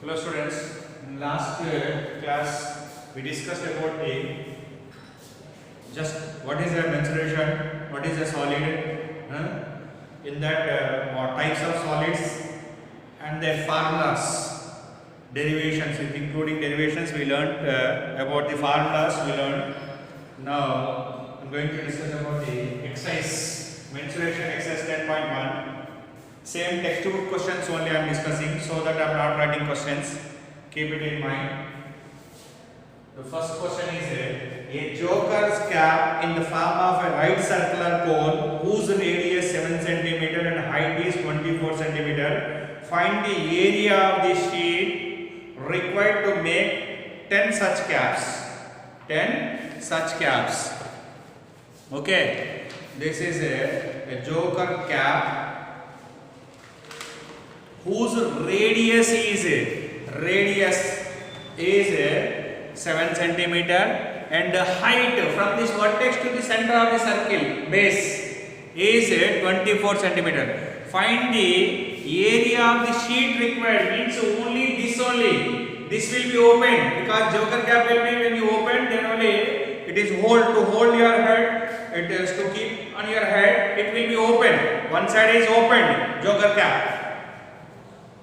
Hello students, in last class we discussed about the just what is a mensuration, what is a solid, in that what types of solids and their formulas, derivations, including derivations we learned about the formulas we learned. Now I am going to discuss about the exercise, mensuration exercise 10.1. Same textbook questions only I am discussing, so that I am not writing questions. Keep it in mind. The first question is a joker's cap in the form of a right circular cone whose radius 7 cm and height is 24 cm. Find the area of the sheet required to make 10 such caps. 10 such caps. Okay. This is a joker cap whose radius is 7 centimeter and the height from this vertex to the center of the circle base is 24 centimeter. Find the area of the sheet required, means only this only. This will be open because joker cap will be when you open, then only it is to hold your head. It is to keep on your head. It will be open. One side is opened. Joker cap.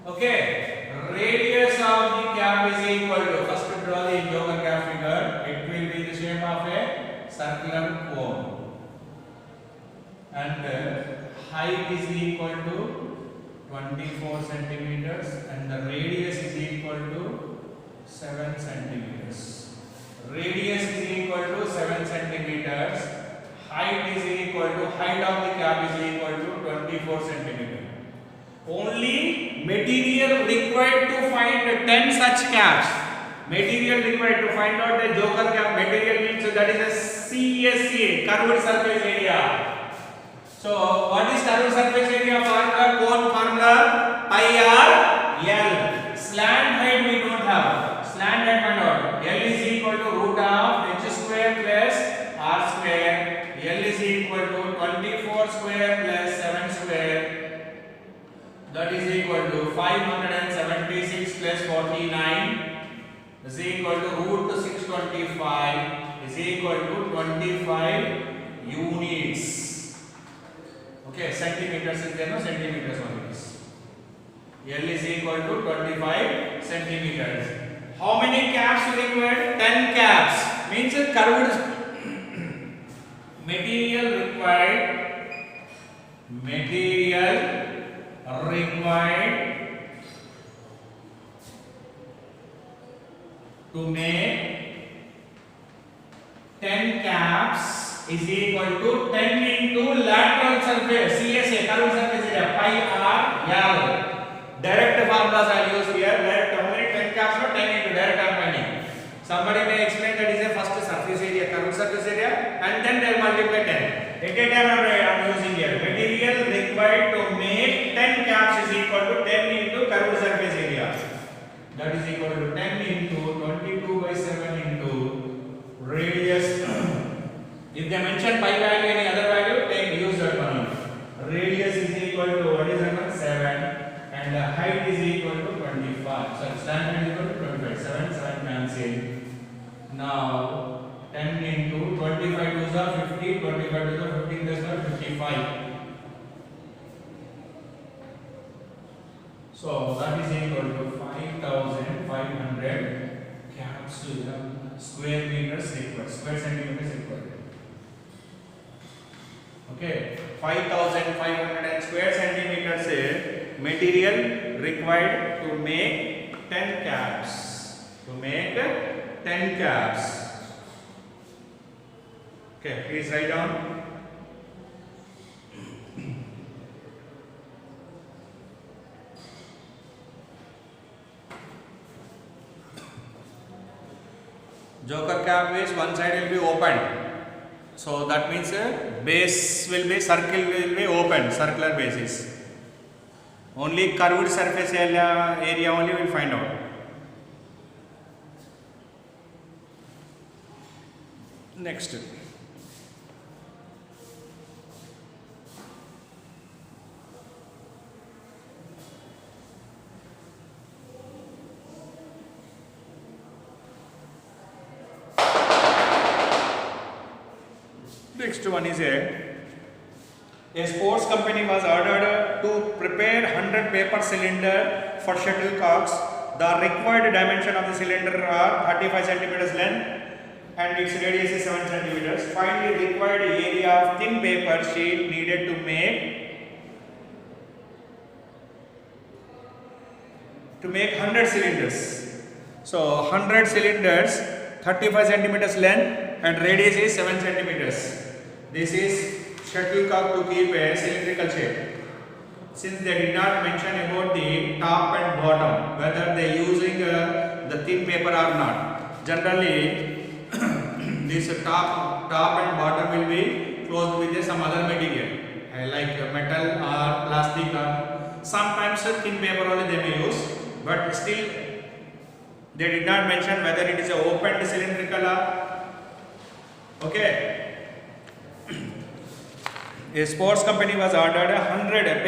Okay, radius of the cap is equal to, first to draw the joker cap figure, it will be the shape of a circular cone and height is equal to 24 centimeters and the radius is equal to 7 centimeters. Radius is equal to 7 centimeters, height is equal to, height of the cap is equal to 24 centimeters. Only material required to find 10 such caps. Material required to find out the joker cap. Material means that is a CSA, curved surface area. So what is curved surface area formula? Cone formula pi r L. Slant height we don't have. Slant height find out. L is equal to root of h square plus r square. L is equal to 24 square plus 7 square. That is equal to 576 plus 49 is equal to root 625 is equal to 25 units. Okay, centimeters is there, no centimeters only this. L is equal to 25 centimeters. How many caps required? 10 caps. Means curved material required to make 10 caps is equal to 10 into lateral surface CSA, curved surface area, pi r L. Direct formulas I use here. Direct, how many 10 caps? No, 10 into direct I'm finding. Somebody may explain that is a first surface area, curved surface area, and then they will multiply 10. At a time I am using here. Material required to make 10 caps is equal to 10 into curved surface area. That is equal to 10 into 22 by 7 into radius. If they mention pi value, any other value, take use that one. Radius is equal to what is that one? 7 and the height is equal to 25. So standard is equal to 25. 7 cancel. Now 10 into 25 to the 50, 25 to the 15, that's 55. So that is equal to 5,500 caps square meters required, square centimeters required. Okay, 5,500 square centimeters material required to make 10 caps. To make 10 caps. Okay, please write down. Joker cap is one side will be open. So that means base will be, circle will be open, circular basis. Only curved surface area only will find out. Next. Next one is a sports company was ordered to prepare 100 paper cylinder for shuttlecocks. The required dimension of the cylinder are 35 centimeters length and its radius is 7 centimeters. Find the required area of thin paper sheet needed to make 100 cylinders. So 100 cylinders, 35 centimeters length and radius is 7 centimeters. This is shuttlecock to keep a cylindrical shape. Since they did not mention about the top and bottom, whether they using the thin paper or not. Generally, this top and bottom will be closed with some other material like metal or plastic or sometimes thin paper only they may use, but still they did not mention whether it is a open cylindrical or okay. A sports company was ordered 100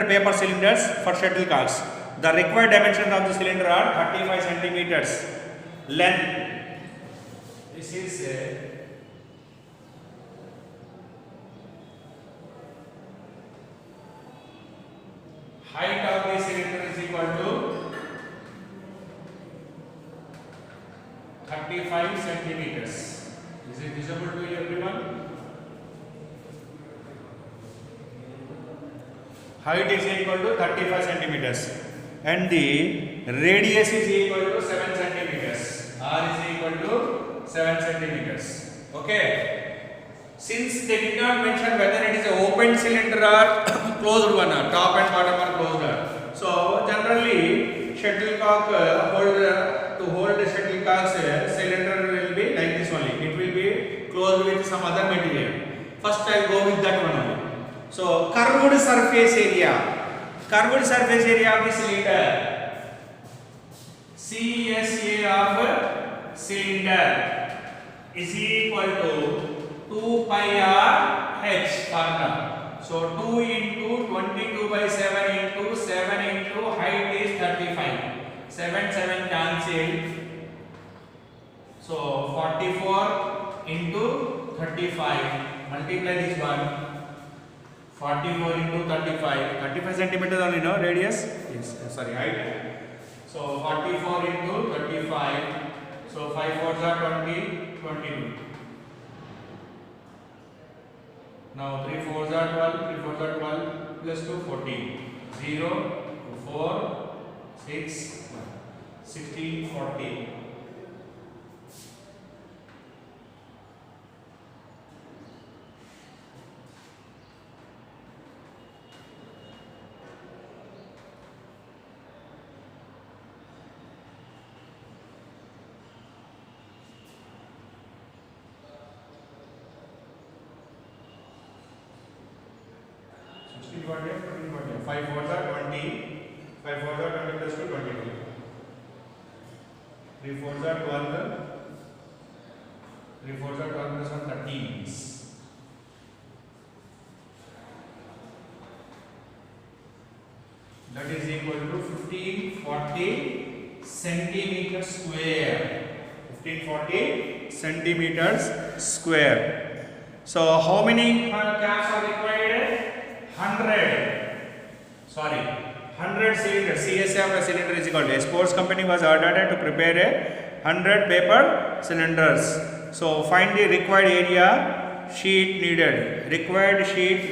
paper cylinders for shuttlecocks. The required dimensions of the cylinder are 35 centimeters length. This is height of the cylinder is equal to 35 centimeters. Is it visible to everyone? Height is equal to 35 centimeters and the radius is equal to 7 centimeters. R is equal to 7 centimeters. Okay. Since they did not mention whether it is an open cylinder or closed one, or top and bottom are closed. So generally shuttlecock to hold the shuttlecock's cylinder will be like this only. It will be closed with some other material. First I will go with that one only. So curved surface area of the cylinder, CSA of cylinder is equal to 2 pi r h formula. So 2 into 22 by 7 into 7 into height is 35. 7 cancelled. So 44 into 35. Multiply this one. 44 into 35 centimeters only, no radius? Yes, sorry, height. So 44 into 35. So 5 4s are 20, 22. Now 3 4s are 12, plus 2, 14. 0, 4, 6, 16, 40. What is 5 4s are 20. 5 4s are 20 plus 2, 22. 3 4s are 12. 3 4s are 12 plus 1, 13. That is equal to 1540 centimeters square. 1540 centimeters square. So how many caps are required? 100 cylinders. CSA of a cylinder is equal to a sports company was ordered to prepare 100 paper cylinders. So find the required area sheet needed. Required sheet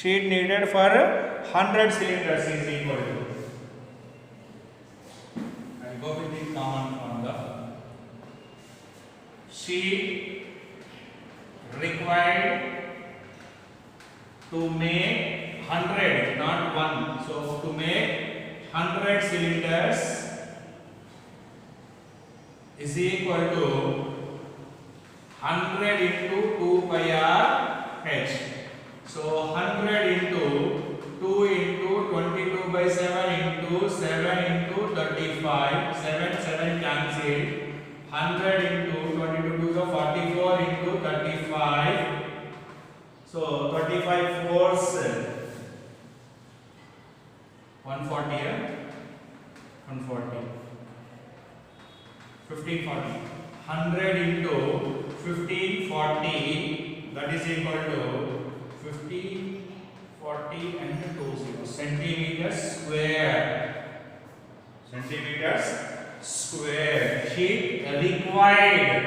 needed for 100 cylinders is equal to. I will go with the common formula. Sheet required to make 100, not 1. So to make 100 cylinders is equal to 100 into 2 pi r h. So 100 into 2 into 22 by 7 into 7 into 35. 7 cancelled. 100 into 22 is 44 into 35. So 35 fours 140 140 1540 100 into 15, 40, that is equal to 50, 40 and 20 centimeters square. Centimeters square sheet required.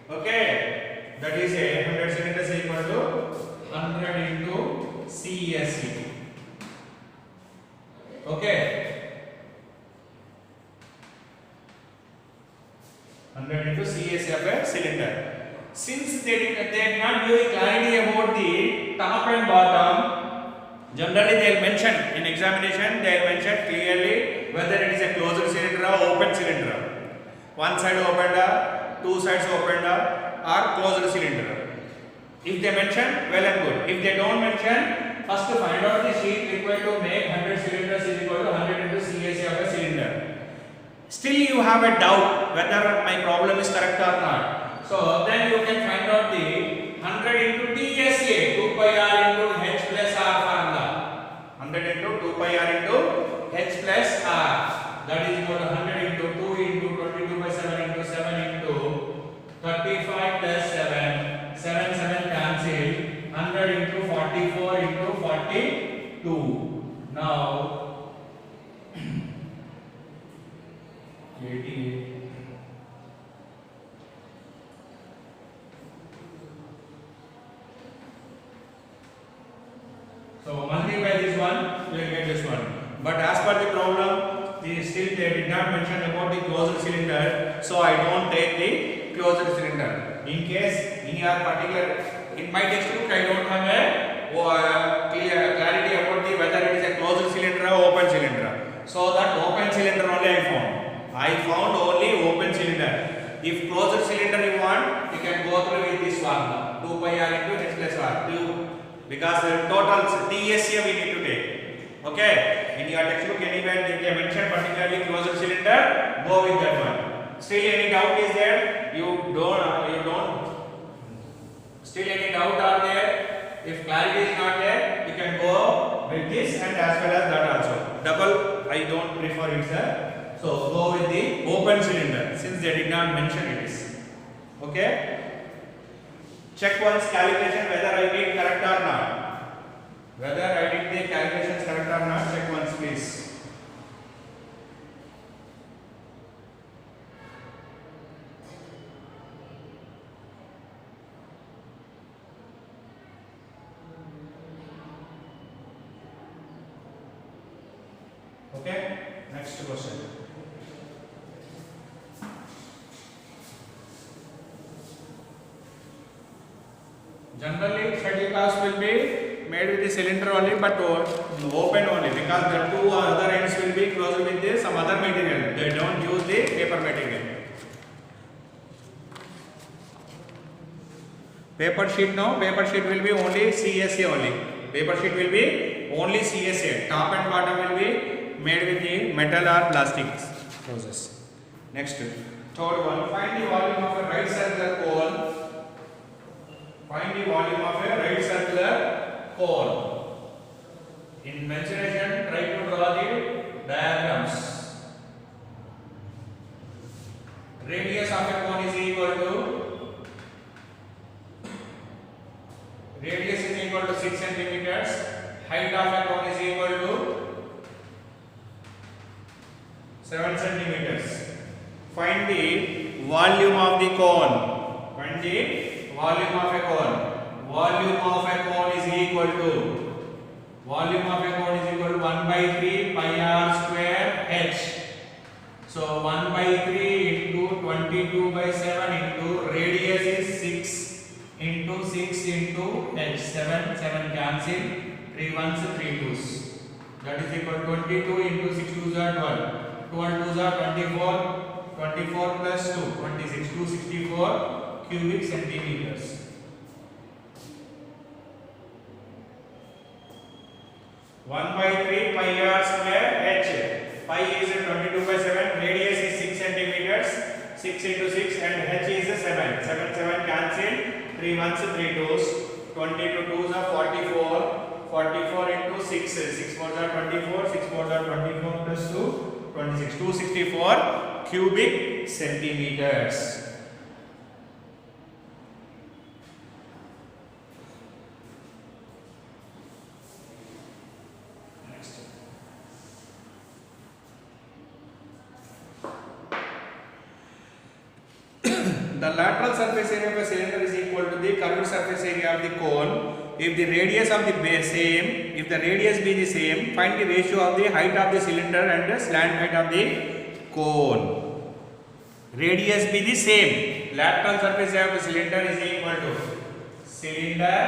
Okay, that is a 100 centimeters equal to 100 into CSE. Okay, 100 into CSE of a cylinder. Since they did not give clarity about the top and bottom, generally they will mention in examination, they will mention clearly whether it is a closed cylinder or open cylinder. One side opened, two sides opened, or closed cylinder. If they mention, well and good. If they don't mention, first to find out the sheet required to make 100 cylinders is equal to 100 into CSE of a cylinder. Still you have a doubt whether my problem is correct or not. So then you can find out the 100 into TSA, 2 pi r into h plus r formula. 100 into 2 pi r into h plus r. That is equal to 100 into 2 into 22 by 7 into 7 into 35 plus 7. 7 cancel. 100 into 44 into 42. Now 88. So multiply this one, you will get this one. But as per the problem, still they did not mention about the closed cylinder, so I don't take the closed cylinder. In case in your particular, in my textbook I don't have a clear clarity about the whether it is a closed cylinder or open cylinder. So that open cylinder only I found. I found only open cylinder. If closed cylinder you want, you can go through with this formula. 2 pi r into h plus r. Because the total TSA we need to take. Okay, in your textbook anywhere they mention particularly closed cylinder, go with that one. Still any doubt is there? You don't. Still any doubt are there? If clarity is not there, you can go with this and as well as that also. Double I don't prefer it, sir. So go with the open cylinder since they did not mention it is. Okay. Check once calculation whether I did correct or not. Whether I did the calculations correct or not, check once please. Okay, next question. Generally, shuttlecocks will be made with the cylinder only, but open only because the two other ends will be closed with some other material. They don't use the paper material. Paper sheet, no, paper sheet will be only CSA only. Paper sheet will be only CSA. Top and bottom will be made with the metal or plastic closes. Next, third one, find the volume of a right circular cone. Find the volume of a right circular cone. In mensuration, try to draw the diagrams. Radius of a cone is equal to 6 centimeters. Height of a cone is equal to 7 centimeters. Find the volume of the cone. Find the volume of a cone. Volume of a cone is equal to 1 by 3 pi r square h. So 1 by 3 into 22 by 7 into radius is 6 into 6 into h. 7 cancel. 3 ones 3 twos. That is equal to 22 into 6 twos are 12. 12 twos are 24. 24 plus 2, 26, 264 cubic centimeters. One by 3 pi r square h. Pi is 22 by 7. Radius is 6 centimeters. 6 into 6 and h is 7. 7 cancel. 3 ones 3 twos. 22 twos are 44. 44 into 6. 6 fours are 24. 6 fours are 24 plus 2. 26. 264 cubic centimeters. the lateral surface area of a cylinder is equal to the curved surface area of the cone. If the radius of the base same, if the radius be the same, find the ratio of the height of the cylinder and the slant height of the cone. Radius be the same. Lateral surface area of the cylinder is equal to cylinder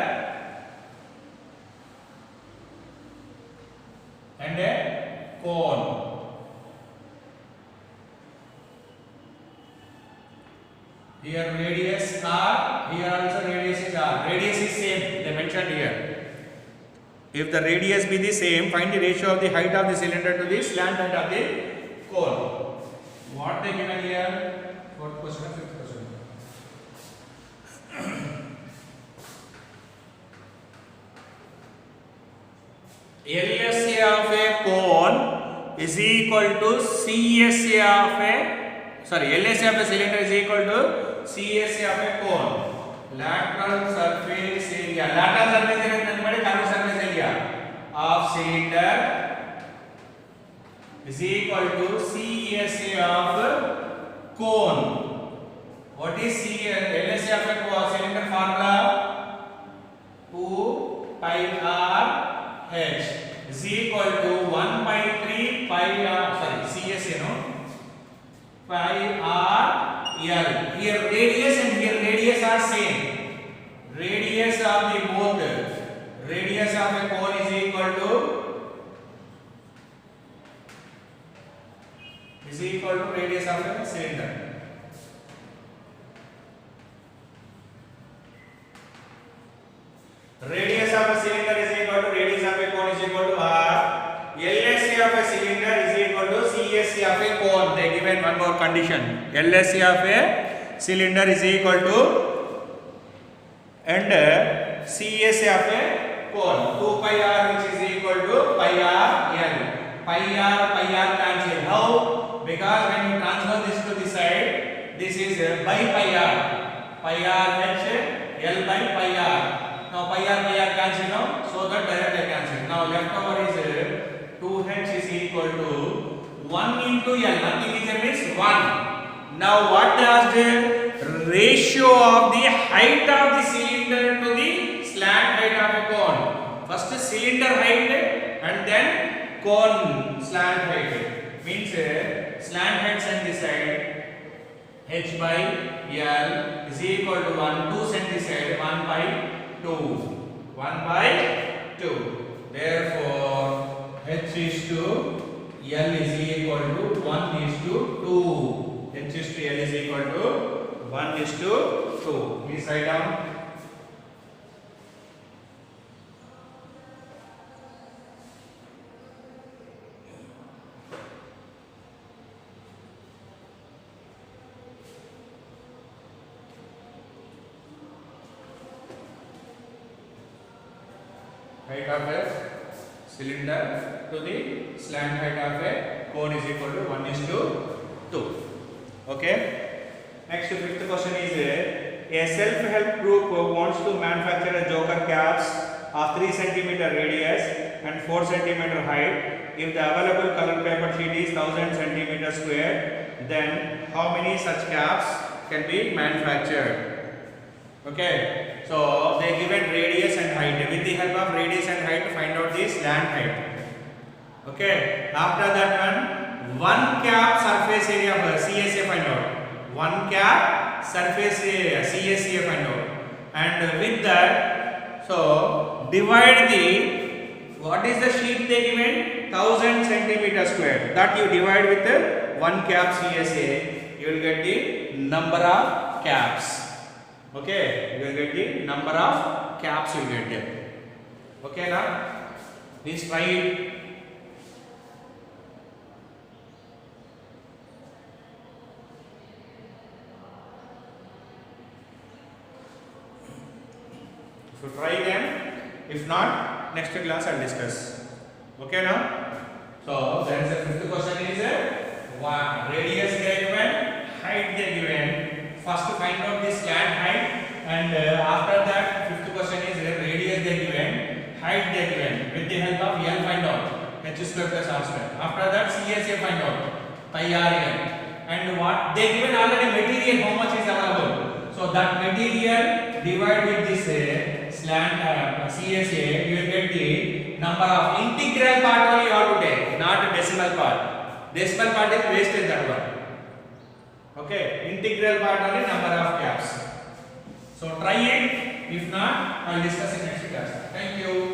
and a cone. Here radius R, here also radius is R. Radius is same, they mentioned here. If the radius be the same, find the ratio of the height of the cylinder to the slant height of the cone. What they given here? Fourth question, fifth question. LSA of a cone is equal to CSA of a, sorry, LSA of a cylinder is equal to CSA of a cone. Lateral surface area. Lateral surface area is nothing but curved surface area of cylinder is equal to CSA of cone. What is LSA of a cylinder formula? 2 pi r h is equal to 1 by 3 pi r, sorry, CSA, no? Pi r L. Here radius and here radius are same. Radius of the both, radius of a cone is equal to radius of a cylinder. Radius of a cylinder is equal to radius of a cone is equal to R. LSA of a cylinder is equal to CSA of a cone. They given one more condition. LSA of a cylinder is equal to and CSA of a cone. 2 pi r which is equal to pi r L. Pi r cancel. How? Because when you transfer this to the side, this is by pi r. Pi r h L by pi r. Now pi r cancel now, so that directly cancel. Now left over is 2h is equal to 1 into L. Nothing is there means 1. Now what does the ratio of the height of the cylinder to the slant height of a cone? First cylinder height and then cone slant height. Means slant height on this side h by L is equal to 1. 2 cm this side 1 by 2. 1 by 2. Therefore, h is to L is equal to 1 is to 2. H is to L is equal to 1 is to 2. Please write down. Height of a cylinder to the slant height of a cone is equal to 1 is to 2. Okay. Next, fifth question is a self-help group wants to manufacture a joker caps of 3 cm radius and 4 cm height. If the available color paper sheet is 1000 cm square, then how many such caps can be manufactured? Okay, so they given radius and height. With the help of radius and height, find out the slant height. Okay, after that one cap surface area of CSA find out. One cap surface area CSA find out. And with that, so divide the, what is the sheet they given? 1000 cm square. That you divide with the one cap CSA, you will get the number of caps. Okay, you will get the number of caps you will get there. Okay, now please try it. If you try them, if not, next class I'll discuss. Okay, now. So then the fifth question is radius they given, height they given. First find out the slant height, and after that fifth question is radius they given, height they given. With the help of L find out h square plus r square. After that CSA find out pi r L. And what they given already material how much is available. So that material divide with this slant CSA, you will get the number of integral part only you have to take, not decimal part. Decimal part is wasted, that one. Okay, integral part only number of caps. So try it. If not, I'll discuss in next class. Thank you.